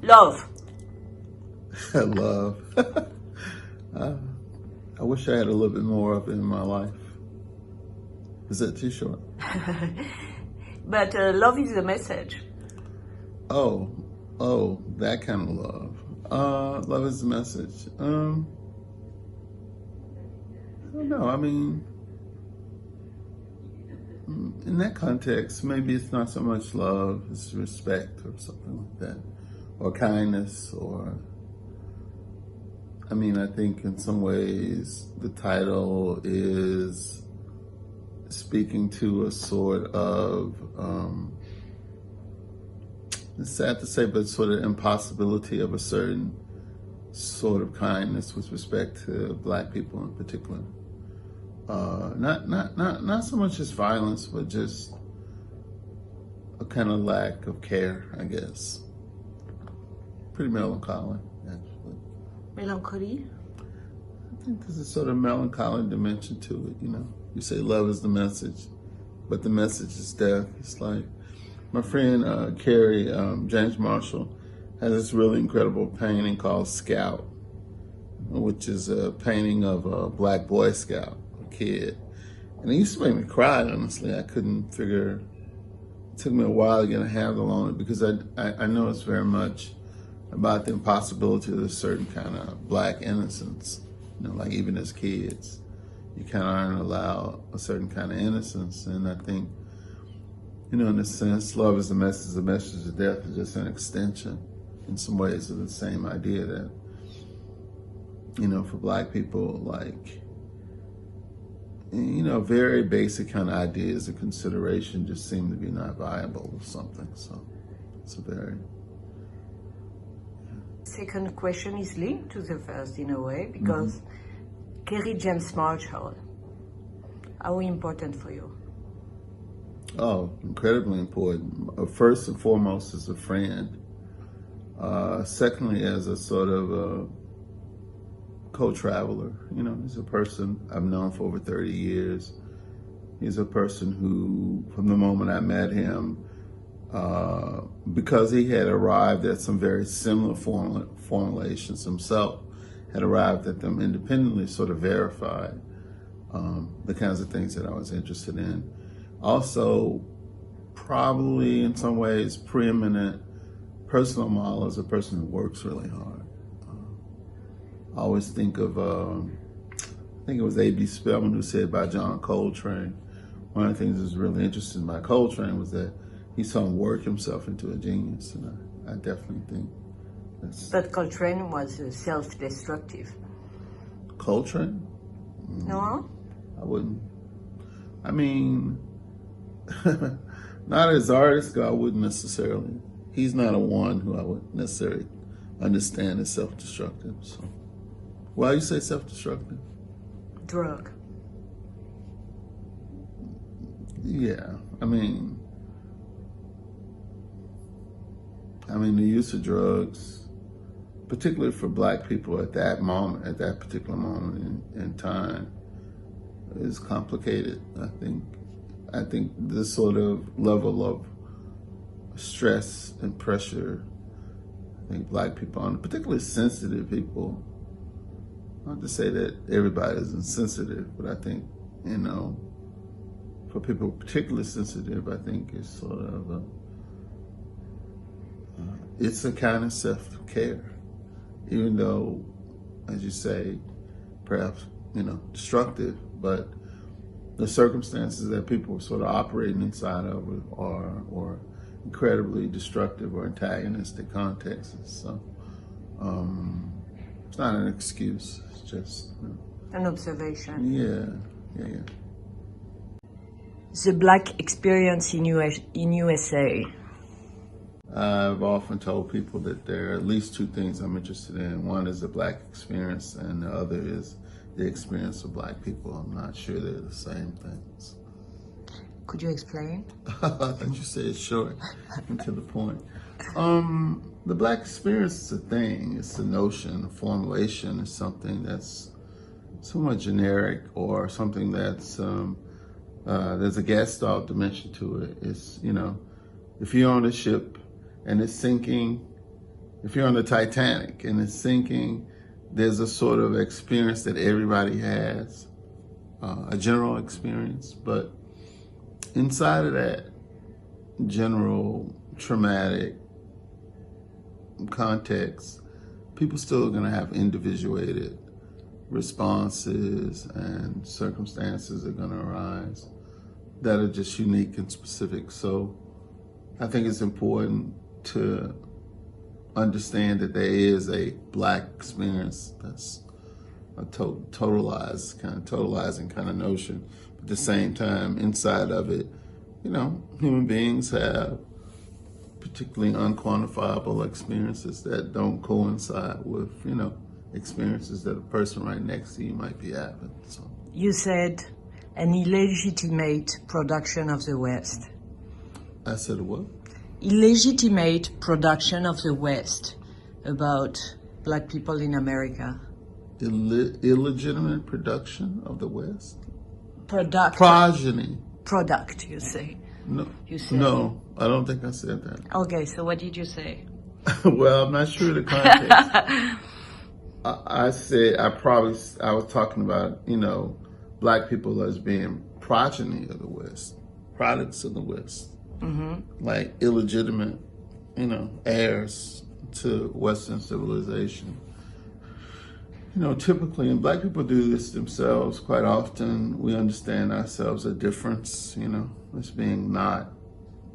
Love. Love. I wish I had a little bit more of it in my life. Is that too short? But love is the message. Oh, that kind of love. Love is the message. I don't know. I mean, in that context, maybe it's not so much love, it's respect or something like that, or kindness, or, I mean, I think in some ways the title is speaking to a sort of, it's sad to say, but sort of impossibility of a certain sort of kindness with respect to Black people in particular. Not so much just violence, but just a kind of lack of care, I guess. Pretty melancholy, actually. Melancholy? I think there's a sort of melancholy dimension to it, you know. You say love is the message, but the message is death. It's like, my friend Carrie, James Marshall, has this really incredible painting called Scout, which is a painting of a Black Boy Scout, a kid. And it used to make me cry, honestly. I couldn't figure, it took me a while to get a handle on it because I know it's very much about the impossibility of a certain kind of Black innocence. You know, like even as kids, you kind of aren't allowed a certain kind of innocence. And I think, you know, in a sense, love is the message of death is just an extension in some ways of the same idea that, you know, for Black people, like, you know, very basic kind of ideas of consideration just seem to be not viable or something. So it's a very... Second question is linked to the first in a way, because Kerry James Marshall, how important for you? Oh, incredibly important. First and foremost, as a friend. Secondly, as a sort of a co-traveler. You know, he's a person I've known for over 30 years. He's a person who, from the moment I met him, because he had arrived at some very similar formulations himself, had arrived at them independently, sort of verified the kinds of things that I was interested in. Also, probably in some ways, preeminent personal model as a person who works really hard. I always think of, I think it was A.B. Spellman who said about John Coltrane, one of the things that was really interesting about Coltrane was that he saw him work himself into a genius, and I definitely think that's... But Coltrane was self-destructive. Coltrane? No? I wouldn't. I mean, not as artist, I wouldn't necessarily. He's not a one who I would necessarily understand as self-destructive. So, why you say self-destructive? Drug. Yeah, I mean, the use of drugs, particularly for Black people at that moment, at that particular moment in time, is complicated. I think this sort of level of stress and pressure, I think Black people, and particularly sensitive people, not to say that everybody is insensitive, but I think, you know, for people particularly sensitive, I think it's sort of it's a kind of self-care, even though, as you say, perhaps, you know, destructive, but the circumstances that people are sort of operating inside of are incredibly destructive or antagonistic contexts. So it's not an excuse, it's just, you know, An observation. Yeah. The Black experience in USA. I've often told people that there are at least two things I'm interested in. One is the Black experience, and the other is the experience of Black people. I'm not sure they're the same things. Could you explain? I thought you said it short and to the point. The Black experience is a thing. It's a notion, a formulation. It's something that's somewhat generic, or something that's, there's a Gestalt dimension to it. It's, you know, if you own a ship and it's sinking, if you're on the Titanic and it's sinking, there's a sort of experience that everybody has, a general experience, but inside of that general traumatic context, people still are going to have individuated responses, and circumstances are going to arise that are just unique and specific. So I think it's important to understand that there is a Black experience that's a totalizing kind of notion. But at the same time, inside of it, human beings have particularly unquantifiable experiences that don't coincide with, experiences that a person right next to you might be having. So You said an illegitimate production of the West. I said what? Illegitimate production of the West about Black people in America. Illegitimate production of the West? Progeny. Product, you say. No, You said. no, I don't think I said that. Okay, so what did you say? Well, I'm not sure the context. I was talking about, Black people as being progeny of the West, products of the West, like illegitimate, heirs to Western civilization. Typically, and Black people do this themselves quite often, we understand ourselves a difference, as being not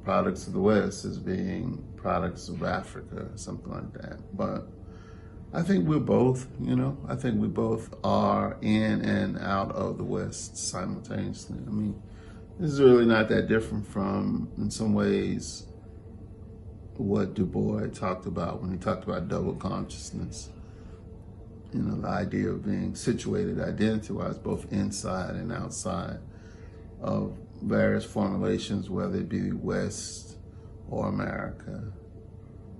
products of the West, as being products of Africa, or something like that. But I think we're both, I think we both are in and out of the West simultaneously. I mean, this is really not that different from, in some ways, what Du Bois talked about when he talked about double consciousness. The idea of being situated identity-wise, both inside and outside of various formulations, whether it be West or America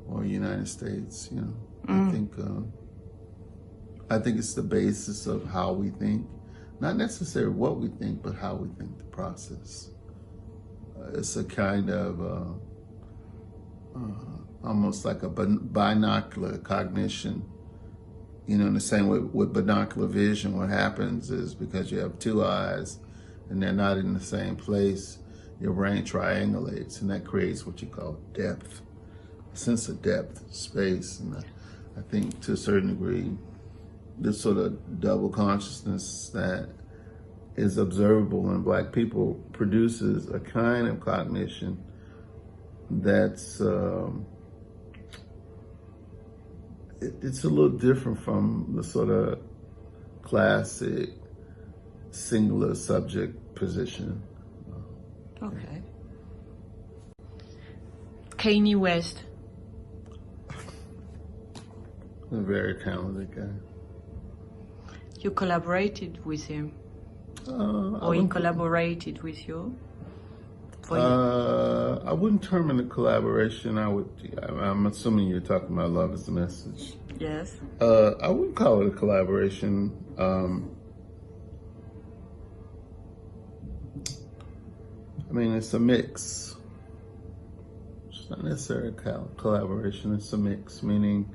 or United States. I think it's the basis of how we think, not necessarily what we think, but how we think the process. It's a kind of almost like a binocular cognition. In the same way with binocular vision, what happens is because you have two eyes and they're not in the same place, your brain triangulates, and that creates what you call depth, a sense of depth, space. And I think to a certain degree, this sort of double consciousness that is observable in Black people produces a kind of cognition that's it's a little different from the sort of classic singular subject position. Okay. Kanye West. A very talented guy. You collaborated with him? Or he collaborated with you? I wouldn't term it a collaboration. I'm assuming you're talking about Love is the Message. Yes. I wouldn't call it a collaboration. It's a mix. It's not necessarily a collaboration. It's a mix, meaning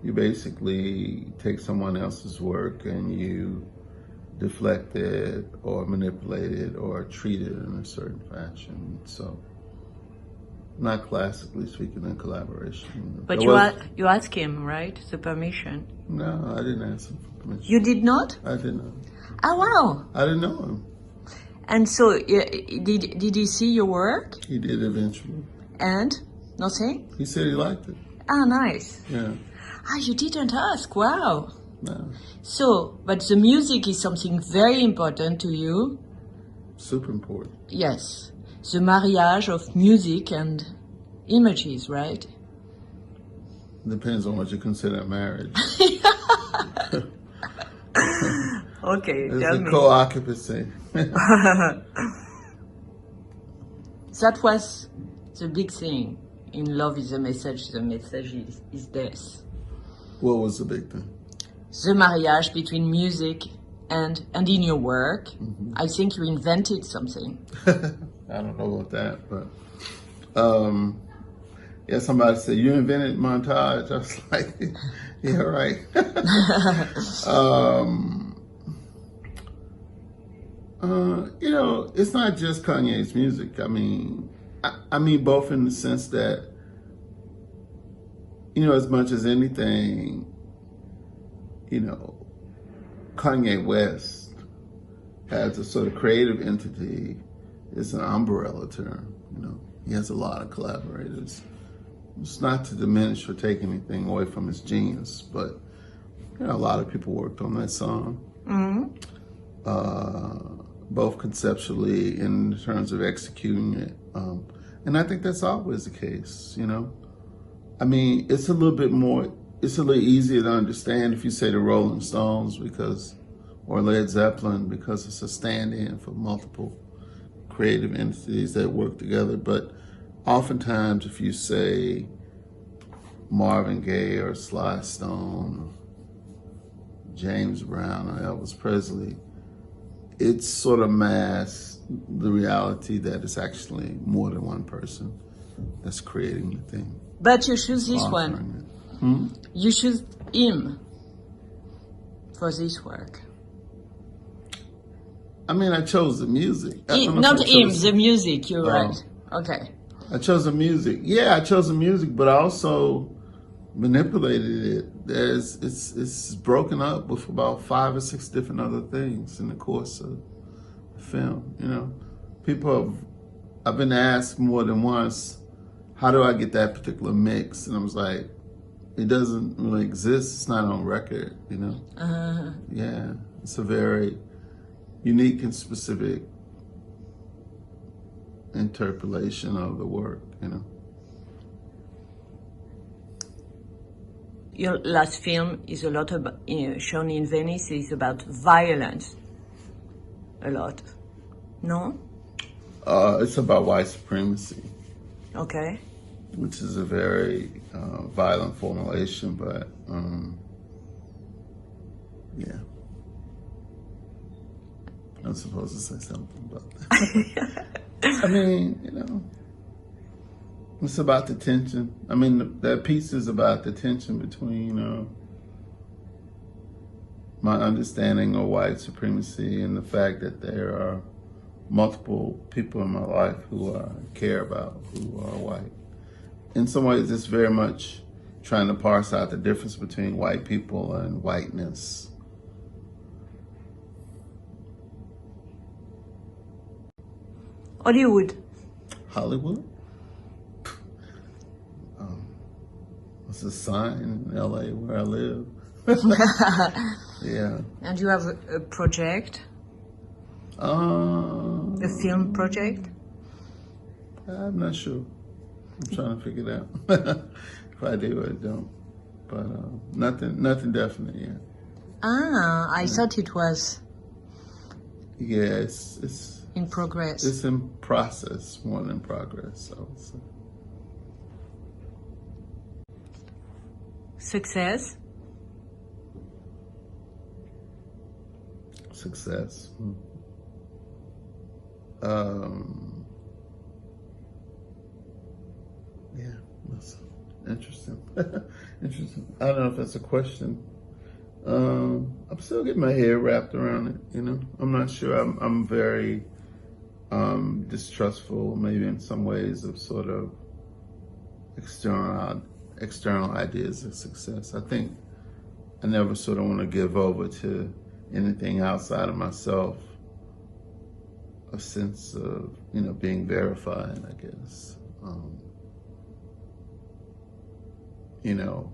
you basically take someone else's work and you deflect it or manipulate it or treat it in a certain fashion. So, not classically speaking, a collaboration. But you asked him, right? The permission? No, I didn't ask him for permission. You did not? I did not. Oh, wow. I didn't know him. And so, did he see your work? He did eventually. And? Nothing? He said he liked it. Ah, nice. Yeah. Ah, you didn't ask. Wow. No. So, but the music is something very important to you. Super important. Yes. The marriage of music and images, right? Depends on what you consider marriage. Okay, it's tell a me. co-occupancy. That was the big thing in Love is the Message. The message is death. What was the big thing? The marriage between music and in your work. Mm-hmm. I think you invented something. I don't know about that, but Yeah, somebody said, you invented montage. I was like, yeah, right. You know, it's not just Kanye's music. I mean both in the sense that, you know, as much as anything, you know, Kanye West as a sort of creative entity is an umbrella term. You know, he has a lot of collaborators. It's not to diminish or take anything away from his genius, but you know, a lot of people worked on that song, both conceptually and in terms of executing it. And I think that's always the case, you know. I mean, it's a little easier to understand if you say the Rolling Stones or Led Zeppelin, because it's a stand-in for multiple creative entities that work together. But oftentimes, if you say Marvin Gaye or Sly Stone, or James Brown or Elvis Presley, it's sort of masks the reality that it's actually more than one person that's creating the thing. But you choose this one. You choose him for this work. I mean, I chose the music. Not him, the music, you're right. Okay. I chose the music. Yeah, I chose the music, but I also manipulated it. It's broken up with about 5 or 6 different other things in the course of the film. You know, I've been asked more than once, how do I get that particular mix? And I was like, it doesn't really exist. It's not on record, you know? Yeah, it's a very unique and specific interpolation of the work, you know? Your last film is a lot about, shown in Venice, is about violence. A lot. No? It's about white supremacy. Okay. Which is a very violent formulation, but yeah. I'm supposed to say something about that. I mean, you know, it's about the tension. I mean, that piece is about the tension between my understanding of white supremacy and the fact that there are multiple people in my life who I care about who are white. In some ways, it's very much trying to parse out the difference between white people and whiteness. Hollywood. Hollywood? It's a sign in LA where I live. Yeah. And you have a project? A film project? I'm not sure. I'm trying to figure it out. If I do, I don't. But nothing definite yet. I thought it was. Yeah, it's in progress. It's in process more than progress, I would say. Success? Success. Yeah, that's interesting. Interesting. I don't know if that's a question. I'm still getting my head wrapped around it, you know. I'm not sure. I'm very distrustful, maybe in some ways, of sort of external ideas of success. I think I never sort of want to give over to anything outside of myself a sense of, you know, being verified, I guess. You know,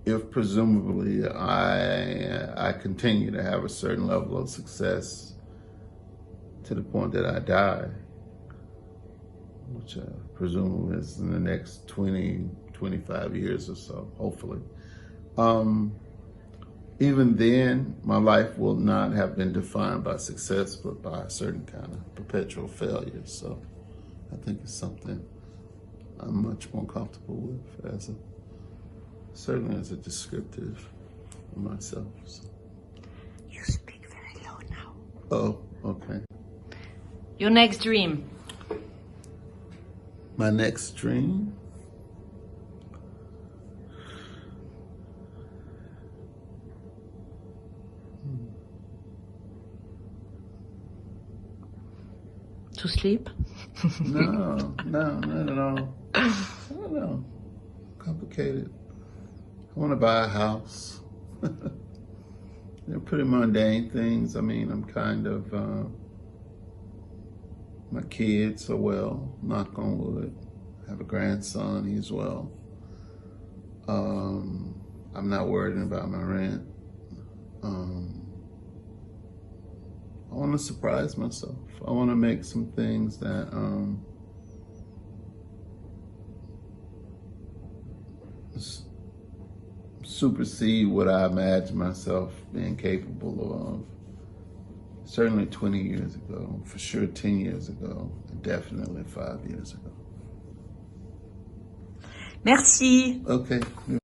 if presumably I continue to have a certain level of success to the point that I die, which presumably is in the next 20, 25 years or so, hopefully. Even then, my life will not have been defined by success, but by a certain kind of perpetual failure. So I think it's something I'm much more comfortable with certainly as a descriptive of myself. So. You speak very low now. Oh, okay. Your next dream? My next dream? To sleep? No, not at all. I don't know. Complicated. I want to buy a house. They're pretty mundane things. I mean, I'm kind of, my kids are well, knock on wood. I have a grandson, he's well. I'm not worrying about my rent. I want to surprise myself. I want to make some things that supersede what I imagine myself being capable of. Certainly 20 years ago, for sure 10 years ago, and definitely 5 years ago. Merci. Okay.